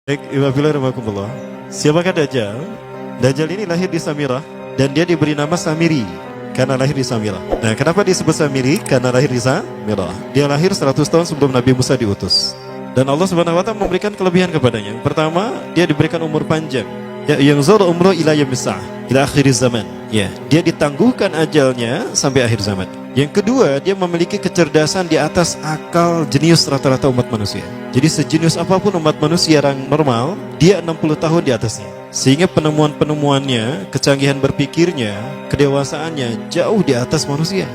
Baik, Iwabillah. Siapakah Dajjal? Dajjal ini lahir di Samirah dan dia diberi nama Samiri karena lahir di Samirah. Nah, kenapa disebut Samiri? Karena lahir di Samirah. Dia lahir 100 tahun sebelum Nabi Musa diutus. Dan Allah Subhanahu wa taala memberikan kelebihan kepadanya. Yang pertama, dia diberikan umur panjang. Ya, yang zara umru ila yaumissah, ila akhir zaman. Ya, dia ditangguhkan ajalnya sampai akhir zaman. Yang kedua, dia memiliki kecerdasan di atas akal jenius rata-rata umat manusia. Jadi sejenius apapun umat manusia yang normal, dia 60 tahun di atasnya. Sehingga penemuan-penemuannya, kecanggihan berpikirnya, kedewasaannya jauh di atas manusia.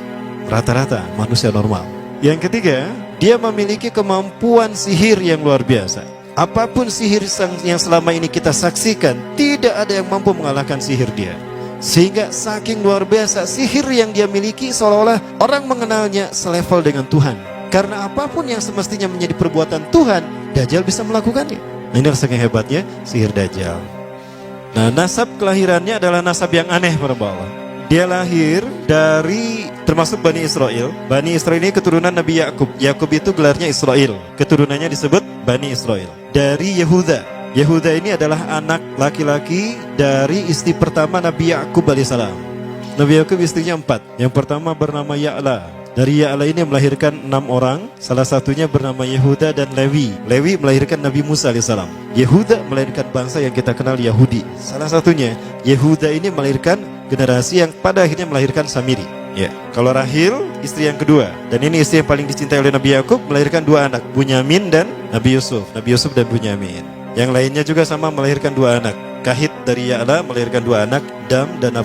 Rata-rata manusia normal. Yang ketiga, dia memiliki kemampuan sihir yang luar biasa. Apapun sihir yang selama ini kita saksikan, tidak ada yang mampu mengalahkan sihir dia. Sehingga saking luar biasa sihir yang dia miliki, seolah-olah orang mengenalnya selevel dengan Tuhan. Karena apapun yang semestinya menjadi perbuatan Tuhan, Dajjal bisa melakukannya. Nah, ini saking hebatnya sihir Dajjal. Nah, nasab kelahirannya adalah nasab yang aneh para Allah. Dia lahir dari termasuk Bani Israel. Bani Israel ini keturunan Nabi Yakub. Yakub itu gelarnya Israel. Keturunannya disebut Bani Israel. Dari Yehuda. Yehuda ini adalah anak laki-laki dari istri pertama Nabi Yakub alaihissalam. Nabi Yakub istrinya 4. Yang pertama bernama Ya'la. Dari Ya'la ini melahirkan 6 orang. Salah satunya bernama Yehuda dan Lewi. Lewi melahirkan Nabi Musa alaihissalam. Yehuda melahirkan bangsa yang kita kenal Yahudi. Salah satunya Yehuda ini melahirkan generasi yang pada akhirnya melahirkan Samiri. Ya, kalau Rahil istri yang kedua, dan ini istri yang paling dicintai oleh Nabi Yakub, melahirkan 2 anak, Bunyamin dan Nabi Yusuf. Nabi Yusuf dan Bunyamin. Yang lainnya juga sama melahirkan 2 anak. Kahit dari Ya'la melahirkan 2 anak, Dam dan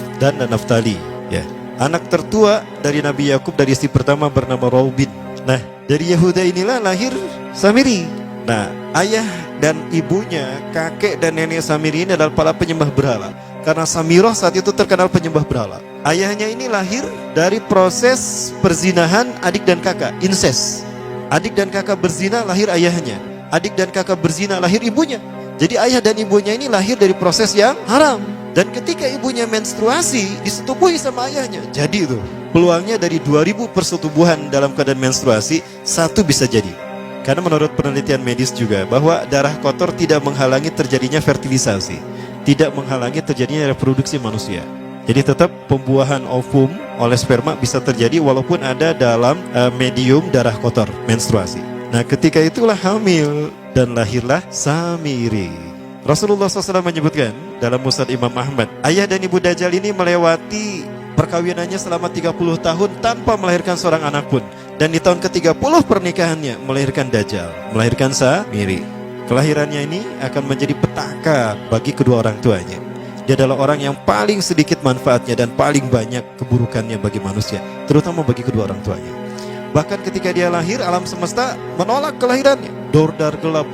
Naftali. Ya. Anak tertua dari Nabi Yakub dari istri pertama bernama Raubin. Nah, dari Yehuda inilah lahir Samiri. Nah, ayah dan ibunya, kakek dan nenek Samiri ini adalah para penyembah berhala. Karena Samirah saat itu terkenal penyembah berhala. Ayahnya ini lahir dari proses perzinahan adik dan kakak, incest. Adik dan kakak berzina, lahir ayahnya. Adik dan kakak berzina, lahir ibunya. Jadi ayah dan ibunya ini lahir dari proses yang haram. Dan ketika ibunya menstruasi, disetubuhi sama ayahnya. Jadi itu peluangnya dari 2000 persetubuhan dalam keadaan menstruasi, 1 bisa jadi. Karena menurut penelitian medis juga bahwa darah kotor tidak menghalangi terjadinya fertilisasi, tidak menghalangi terjadinya reproduksi manusia. Jadi tetap pembuahan ovum oleh sperma bisa terjadi walaupun ada dalam medium darah kotor, menstruasi. Nah, ketika itulah hamil dan lahirlah Samiri. Rasulullah SAW menyebutkan dalam Musnad Imam Ahmad, ayah dan ibu Dajjal ini melewati perkawinannya selama 30 tahun tanpa melahirkan seorang anak pun. Dan di tahun ke-30 pernikahannya melahirkan Dajjal, melahirkan Samiri. Kelahirannya ini akan menjadi petaka bagi kedua orang tuanya. Dia adalah orang yang paling sedikit manfaatnya dan paling banyak keburukannya bagi manusia, terutama bagi kedua orang tuanya. Bahkan ketika dia lahir, alam semesta menolak kelahirannya. Dordar gelap,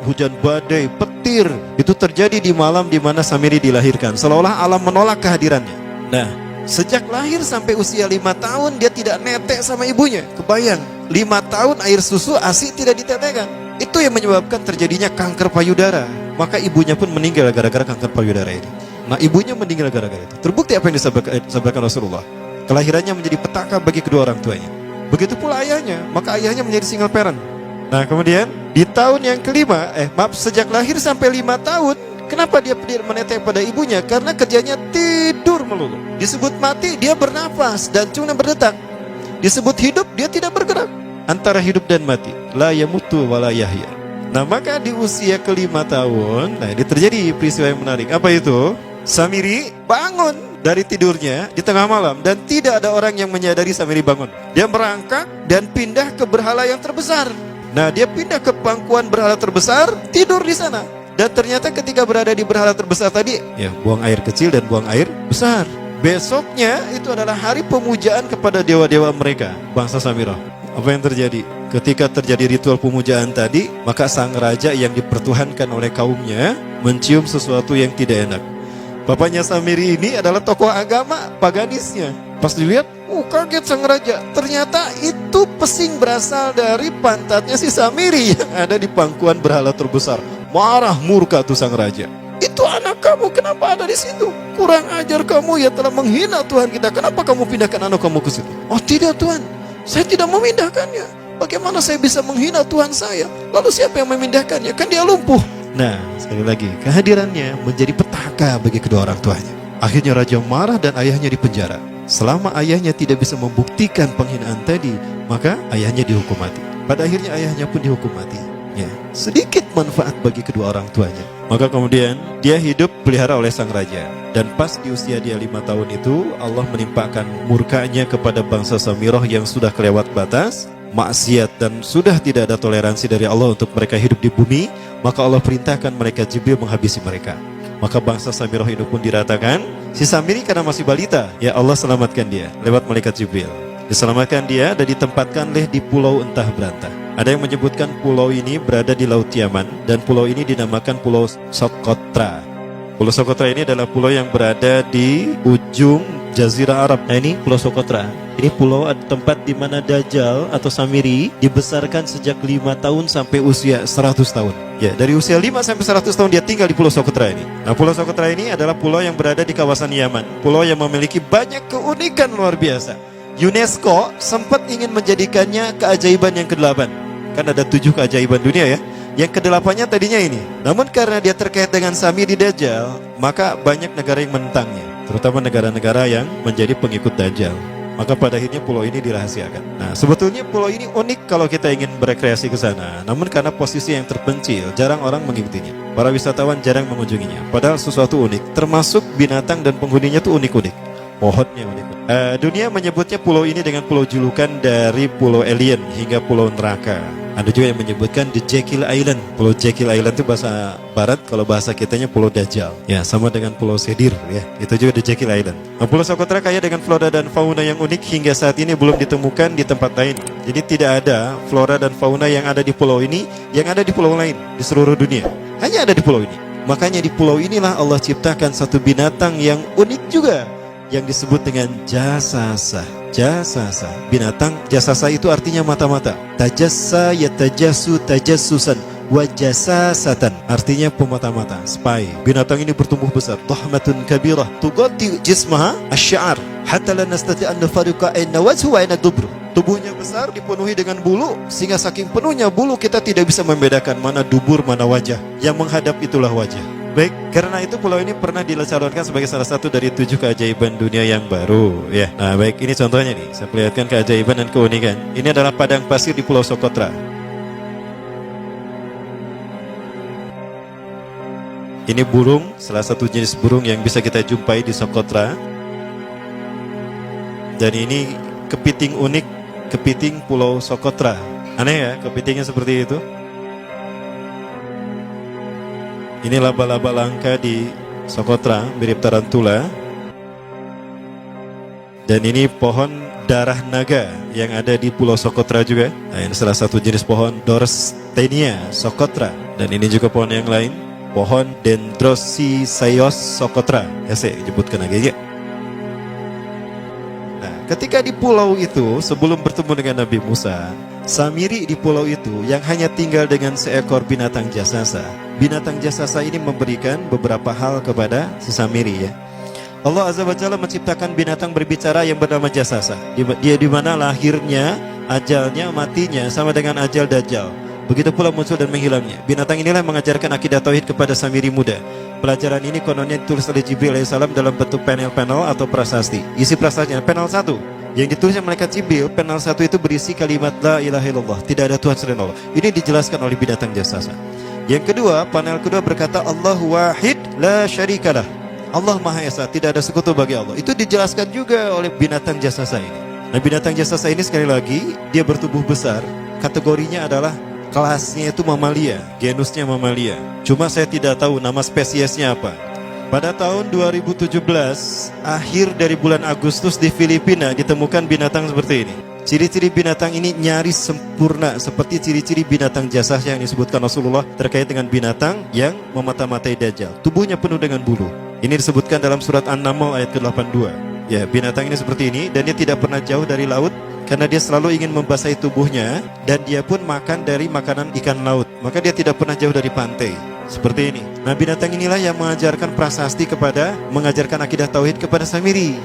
hujan badai, petir, itu terjadi di malam di mana Samiri dilahirkan. Seolah-olah alam menolak kehadirannya. Nah, sejak lahir sampai usia 5 tahun dia tidak netek sama ibunya. Kebayang, 5 tahun air susu ASI tidak ditetekkan. Itu yang menyebabkan terjadinya kanker payudara. Maka ibunya pun meninggal gara-gara kanker payudara ini. Nah, ibunya meninggal gara-gara itu. Terbukti apa yang disampaikan Rasulullah. Kelahirannya menjadi petaka bagi kedua orang tuanya. Begitu pula ayahnya, maka ayahnya menjadi single parent. Nah, kemudian di tahun yang kelima, sejak lahir sampai 5 tahun, kenapa dia menetek pada ibunya? Karena kerjanya tidur melulu. Disebut mati, dia bernafas dan cuma berdetak. Disebut hidup, dia tidak bergerak. Antara hidup dan mati, la yamutu wa la yahya. Nah, maka di usia ke-5 tahun, nah ini terjadi peristiwa yang menarik. Apa itu? Samiri bangun dari tidurnya di tengah malam dan tidak ada orang yang menyadari Samiri bangun. Dia merangkak dan pindah ke berhala yang terbesar. Nah, dia pindah ke pangkuan berhala terbesar, tidur di sana. Dan ternyata ketika berada di berhala terbesar tadi, ya buang air kecil dan buang air besar. Besoknya itu adalah hari pemujaan kepada dewa-dewa mereka, bangsa Samirah. Apa yang terjadi? Ketika terjadi ritual pemujaan tadi, maka sang raja yang dipertuhankan oleh kaumnya mencium sesuatu yang tidak enak. Bapaknya Samiri ini adalah tokoh agama paganisnya. Pas dilihat, kaget sang raja. Ternyata itu pesing berasal dari pantatnya si Samiri yang ada di pangkuan berhala terbesar. Marah murka tuh sang raja. Itu anak kamu, kenapa ada di situ? Kurang ajar kamu, ya telah menghina Tuhan kita. Kenapa kamu pindahkan anak kamu ke situ? Oh tidak Tuhan, saya tidak memindahkannya. Bagaimana saya bisa menghina Tuhan saya? Lalu siapa yang memindahkannya? Kan dia lumpuh. Nah, sekali lagi, kehadirannya menjadi petaka bagi kedua orang tuanya. Akhirnya raja marah dan ayahnya dipenjara. Selama ayahnya tidak bisa membuktikan penghinaan tadi, maka ayahnya dihukum mati. Pada akhirnya ayahnya pun dihukum mati. Ya, sedikit manfaat bagi kedua orang tuanya. Maka kemudian dia hidup pelihara oleh sang raja. Dan pas di usia dia 5 tahun itu, Allah menimpakan murkanya kepada bangsa Samirah yang sudah kelewat batas, maksiat, dan sudah tidak ada toleransi dari Allah untuk mereka hidup di bumi. Maka Allah perintahkan mereka Jibril menghabisi mereka. Maka bangsa Samirah itu pun diratakan. Si Samiri karena masih balita, ya Allah selamatkan dia lewat malaikat Jibril. Diselamatkan dia dan ditempatkan di pulau entah berantah. Ada yang menyebutkan pulau ini berada di Laut Yaman, dan pulau ini dinamakan Pulau Socotra. Pulau Socotra ini adalah pulau yang berada di ujung Jazirah Arab. Nah, ini Pulau Socotra. Ini pulau tempat di mana Dajjal atau Samiri dibesarkan sejak 5 tahun sampai usia 100 tahun. Ya, dari usia 5 sampai 100 tahun dia tinggal di Pulau Socotra ini. Nah, Pulau Socotra ini adalah pulau yang berada di kawasan Yaman. Pulau yang memiliki banyak keunikan luar biasa. UNESCO sempat ingin menjadikannya keajaiban yang ke-8. Kan ada 7 keajaiban dunia ya. Yang ke-8-nya tadinya ini. Namun karena dia terkait dengan Samiri Dajjal, maka banyak negara yang menentangnya, terutama negara-negara yang menjadi pengikut Dajjal. Maka pada akhirnya pulau ini dirahasiakan. Nah, sebetulnya pulau ini unik kalau kita ingin berekreasi ke sana. Namun karena posisi yang terpencil, jarang orang mengikutinya. Para wisatawan jarang mengunjunginya. Padahal sesuatu unik, termasuk binatang dan penghuninya tuh unik-unik. Pohonnya unik. Dunia menyebutnya pulau ini dengan pulau julukan dari pulau alien hingga pulau neraka. Ada juga yang menyebutkan The Jekyll Island. Pulau Jekyll Island itu bahasa barat, kalau bahasa kitanya Pulau Dajjal. Ya, sama dengan Pulau Sedir ya. Itu juga The Jekyll Island. Nah, Pulau Socotra kaya dengan flora dan fauna yang unik hingga saat ini belum ditemukan di tempat lain. Jadi tidak ada flora dan fauna yang ada di pulau ini yang ada di pulau lain di seluruh dunia. Hanya ada di pulau ini. Makanya di pulau inilah Allah ciptakan satu binatang yang unik juga, yang disebut dengan jasasa. Jasasa, binatang jasasa itu artinya mata-mata. Tajassa yatajassu tajassusan wa jasasatan, artinya pemata-mata, spy. Binatang ini bertumbuh besar, dhahmatun kabirah tughatti jismaha asy-sya'ar hatta la nastati' an nafariqa ayna wajhu wa ayna dubru. Tubuhnya besar, dipenuhi dengan bulu, sehingga saking penuhnya bulu kita tidak bisa membedakan mana dubur mana wajah. Yang menghadap itulah wajah. Baik, karena itu pulau ini pernah dicalonkan sebagai salah satu dari 7 keajaiban dunia yang baru ya. Nah, baik, ini contohnya nih. Saya perlihatkan keajaiban dan keunikan. Ini adalah padang pasir di Pulau Socotra. Ini burung, salah satu jenis burung yang bisa kita jumpai di Socotra. Dan ini kepiting unik, kepiting Pulau Socotra. Aneh ya, kepitingnya seperti itu. Ini laba-laba langka di Socotra, mirip tarantula. Dan ini pohon darah naga yang ada di Pulau Socotra juga. Nah, ini salah satu jenis pohon Dorstenia Socotra. Dan ini juga pohon yang lain, pohon Dendrosisaios Socotra. Ya, saya sebutkan lagi ya. Nah, ketika di pulau itu, sebelum bertemu dengan Nabi Musa, Samiri di pulau itu yang hanya tinggal dengan seekor binatang jasasa. Binatang jasasa ini memberikan beberapa hal kepada si Samiri ya. Allah Azza wa Jalla menciptakan binatang berbicara yang bernama jasasa. Dia di mana lahirnya, ajalnya, matinya sama dengan ajal Dajjal. Begitu pula muncul dan menghilangnya. Binatang inilah yang mengajarkan akidah tauhid kepada Samiri muda. Pelajaran ini kononnya ditulis oleh Jibril alaihissalam dalam bentuk panel-panel atau prasasti. Isi prasastinya panel 1 yang ditulis oleh malaikat Jibril, panel 1 itu berisi kalimat la ilaha illallah, tidak ada Tuhan selain Allah. Ini dijelaskan oleh binatang jasasa. Yang kedua, panel kedua berkata Allahu wahid la syarikalah. Allah Maha Esa, tidak ada sekutu bagi Allah. Itu dijelaskan juga oleh binatang jasasa ini. Nah, binatang jasasa ini sekali lagi dia bertubuh besar. Kategorinya adalah kelasnya itu mamalia, genusnya mamalia. Cuma saya tidak tahu nama spesiesnya apa. Pada tahun 2017, akhir dari bulan Agustus di Filipina ditemukan binatang seperti ini. Ciri-ciri binatang ini nyaris sempurna seperti ciri-ciri binatang jasasa yang disebutkan Rasulullah terkait dengan binatang yang memata-matai Dajjal. Tubuhnya penuh dengan bulu. Ini disebutkan dalam surat An-Naml ayat ke-82. Ya, binatang ini seperti ini dan dia tidak pernah jauh dari laut karena dia selalu ingin membasahi tubuhnya dan dia pun makan dari makanan ikan laut. Maka dia tidak pernah jauh dari pantai. Seperti ini. Nah, binatang inilah yang mengajarkan prasasti mengajarkan akidah tauhid kepada Samiri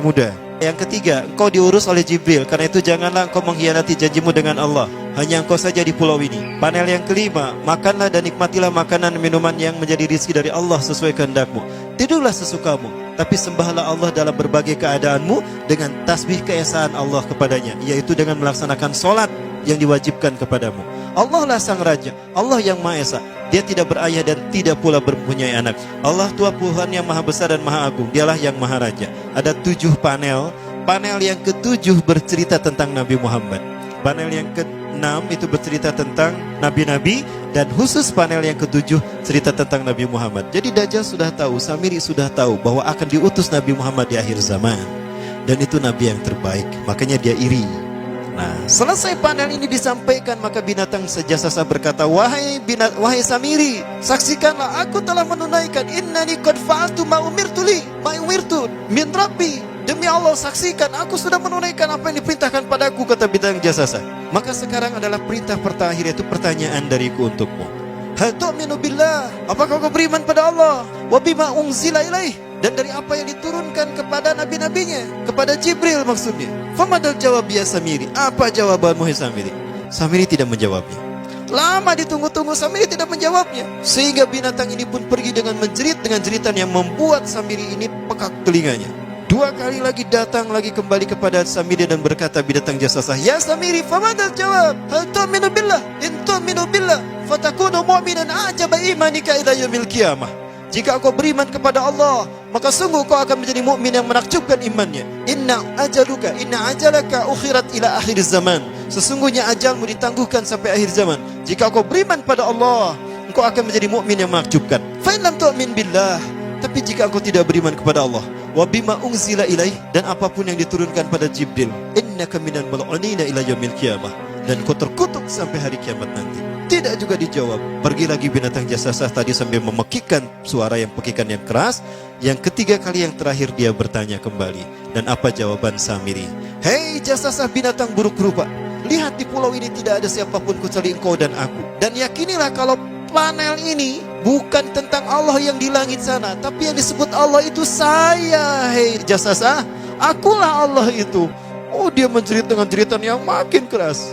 muda. Yang ketiga, engkau diurus oleh Jibril, karena itu janganlah engkau mengkhianati janjimu dengan Allah. hanya engkau saja di pulau ini. Panel yang kelima, makanlah dan nikmatilah makanan minuman yang menjadi rizki dari Allah sesuai kehendakmu. Tidurlah sesukamu, tapi sembahlah Allah dalam berbagai keadaanmu dengan tasbih keesaan Allah kepadanya, yaitu dengan melaksanakan solat yang diwajibkan kepadamu. Allah lah sang raja, Allah yang Maha Esa. Dia tidak berayah dan tidak pula mempunyai anak. Allah Tuhan Tuhan yang maha besar dan maha agung. Dialah yang maha raja. Ada 7 panel. Panel yang ke-7 bercerita tentang Nabi Muhammad. Panel yang ke-6 itu bercerita tentang nabi-nabi, dan khusus panel yang ke-7 cerita tentang Nabi Muhammad. Jadi Dajjal sudah tahu, Samiri sudah tahu bahwa akan diutus Nabi Muhammad di akhir zaman, dan itu nabi yang terbaik. Makanya dia iri. Nah, selesai panel ini disampaikan, maka binatang sejasasa berkata, wahai Samiri, saksikanlah aku telah menunaikan, innani qad fa'altu ma umirtu min rabbi. Demi Allah, saksikan aku sudah menunaikan apa yang diperintahkan padaku, kata binatang jasasa. Maka sekarang adalah perintah terakhir, yaitu pertanyaan dariku untukmu. Hal tu'minu billah, apakah kau beriman pada Allah? Wa bima unzila ilaih, dan dari apa yang diturunkan kepada nabi-nabinya, kepada Jibril maksudnya. Famadal jawab ya Samiri, apa jawabanmu hai Samiri? Samiri tidak menjawabnya. Lama ditunggu-tunggu, Samiri tidak menjawabnya, sehingga binatang ini pun pergi dengan menjerit dengan jeritan yang membuat Samiri ini pekak telinganya. 2 kali lagi datang lagi kembali kepada Samiri dan berkata binatang jasasa, ya Samiri, famadal jawab? Hal tu'minu billah, in tu'minu billah fatakunu mu'minan a'jaba imanika ila yaumil qiyamah. Jika kau beriman kepada Allah, maka sungguh kau akan menjadi mukmin yang menakjubkan imannya. Inna ajalaka ukhirat ila akhir zaman. Sesungguhnya ajalmu ditangguhkan sampai akhir zaman. Jika kau beriman pada Allah, engkau akan menjadi mukmin yang menakjubkan. Fa in lam tu'min billah, tapi jika engkau tidak beriman kepada Allah, wa bima unzila ilaih, dan apapun yang diturunkan pada Jibril, innaka minal mal'unina ila yaumil qiyamah, dan kau terkutuk sampai hari kiamat nanti. Tidak juga dijawab. Pergi lagi binatang jasasa tadi sambil memekikkan suara yang pekikan yang keras. Yang ketiga kali yang terakhir dia bertanya kembali. Dan apa jawaban Samiri? Hei jasasa binatang buruk rupa, lihat di pulau ini tidak ada siapapun kecuali engkau dan aku. Dan yakinilah kalau panel ini bukan tentang Allah yang di langit sana, tapi yang disebut Allah itu saya. Hei jasasa, akulah Allah itu. Oh, dia menjerit dengan jeritan yang makin keras,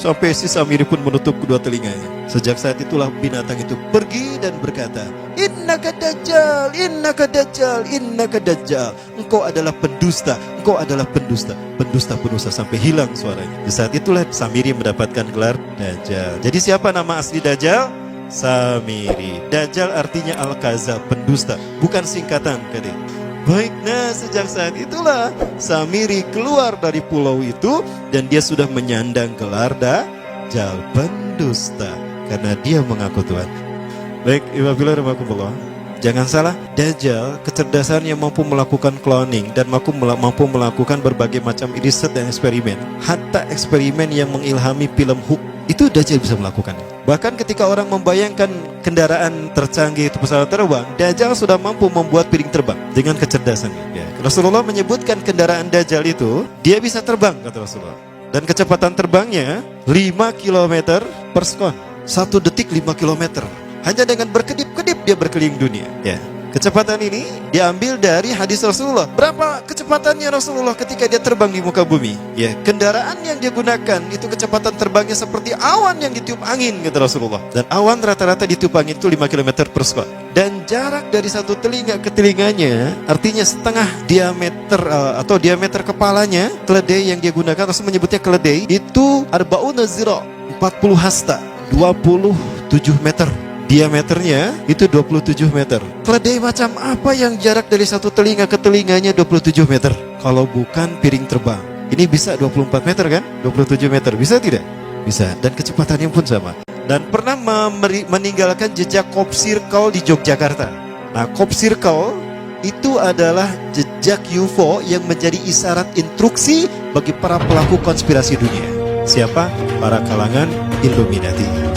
sampai si Samiri pun menutup kedua telinganya. Sejak saat itulah binatang itu pergi dan berkata, innaka dajjal, innaka dajjal, innaka dajjal. Engkau adalah pendusta, engkau adalah pendusta, pendusta sampai hilang suaranya. Di saat itulah Samiri mendapatkan gelar Dajjal. Jadi siapa nama asli Dajjal? Samiri. Dajjal artinya Al-Kazab, pendusta, bukan singkatan kali. Baik, nah sejak saat itulah Samiri keluar dari pulau itu, dan dia sudah menyandang gelar Dajjal, pendusta, karena dia mengaku Tuhan. Baik, Iwabillah rahmatullah. Jangan salah, Dajjal kecerdasan yang mampu melakukan cloning dan mampu melakukan berbagai macam riset dan eksperimen. Hatta eksperimen yang mengilhami film Hook itu Dajjal bisa melakukan. Bahkan ketika orang membayangkan kendaraan tercanggih itu pesawat terbang, Dajjal sudah mampu membuat piring terbang dengan kecerdasannya. Ya. Rasulullah menyebutkan kendaraan Dajjal itu dia bisa terbang, kata Rasulullah. Dan kecepatan terbangnya 5 km per sekon. 1 detik 5 km. Hanya dengan berkedip-kedip dia berkeliling dunia. Ya. Kecepatan ini diambil dari hadis Rasulullah. Berapa kecepatannya Rasulullah ketika dia terbang di muka bumi? Ya, kendaraan yang dia gunakan itu kecepatan terbangnya seperti awan yang ditiup angin, kata Rasulullah. Dan awan rata-rata ditiup angin itu 5 km per sekon. Dan jarak dari satu telinga ke telinganya, artinya setengah diameter atau diameter kepalanya, keledai yang dia gunakan, Rasul menyebutnya keledai, itu arba'una zira, 40 hasta, 27 meter. Diameternya itu 27 meter. Keledai macam apa yang jarak dari satu telinga ke telinganya 27 meter? Kalau bukan piring terbang. Ini bisa 24 meter kan? 27 meter, bisa tidak? Bisa, dan kecepatannya pun sama. Dan pernah meninggalkan jejak Cop Circle di Yogyakarta. Nah, Cop Circle itu adalah jejak UFO yang menjadi isyarat instruksi bagi para pelaku konspirasi dunia. Siapa? Para kalangan Illuminati.